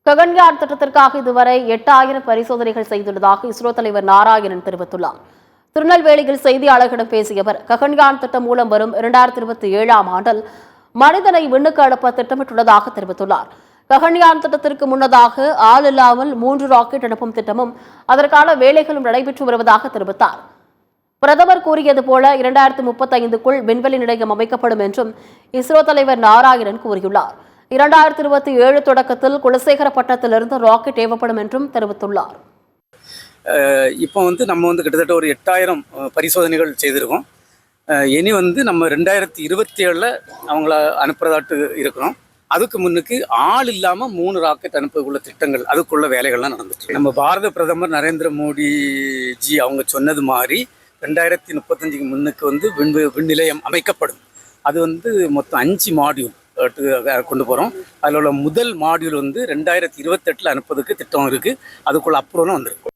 ககன்யான் திட்டத்திற்காக இதுவரை 8000 பரிசோதனைகள் செய்துள்ளதாக இஸ்ரோ தலைவர் நாராயணன் தெரிவித்துள்ளார். திருநெல்வேலியில் செய்தியாளர்களிடம் பேசிய அவர், ககன்யான் திட்டம் மூலம் வரும் 2027ஆம் ஆண்டில் மனிதனை விண்ணுக்கு அனுப்ப திட்டமிட்டுள்ளதாக தெரிவித்துள்ளார். ககன்யான் திட்டத்திற்கு முன்னதாக ஆள் இல்லாமல் 3 ராக்கெட் அனுப்பும் திட்டமும் அதற்கான வேலைகளும் நடைபெற்று வருவதாக தெரிவித்தார். பிரதமர் கூறியது போல 2035க்குள் விண்வெளி நிலையம் அமைக்கப்படும் என்றும் இஸ்ரோ தலைவர் நாராயணன் கூறியுள்ளார். 2027 தொடக்கத்தில் குலசேகரப்பட்டினத்திலிருந்து ராக்கெட் ஏவப்படும் என்றும் தெரிவித்துள்ளார். இப்போ நம்ம கிட்டத்தட்ட ஒரு 8000 பரிசோதனைகள் செய்திருக்கோம். இனி நம்ம 2027 அவங்கள அனுப்புறதாட்டு இருக்கிறோம். அதுக்கு முன்னுக்கு ஆள் இல்லாமல் 3 ராக்கெட் அனுப்பக்குள்ள திட்டங்கள், அதுக்குள்ள வேலைகள்லாம் நடந்துட்டு நம்ம பாரத பிரதமர் நரேந்திர மோடி ஜி அவங்க சொன்னது மாதிரி 2035க்கு முன்னுக்கு விண் நிலையம் அமைக்கப்படும். அது மொத்தம் 5 மாடியூல் கொண்டு போகிறோம். அதில் உள்ள முதல் மாடியூல் 2028 அனுப்புறதுக்கு திட்டம் இருக்குது. அதுக்குள்ள அப்ரூவலும் வந்திருக்கு.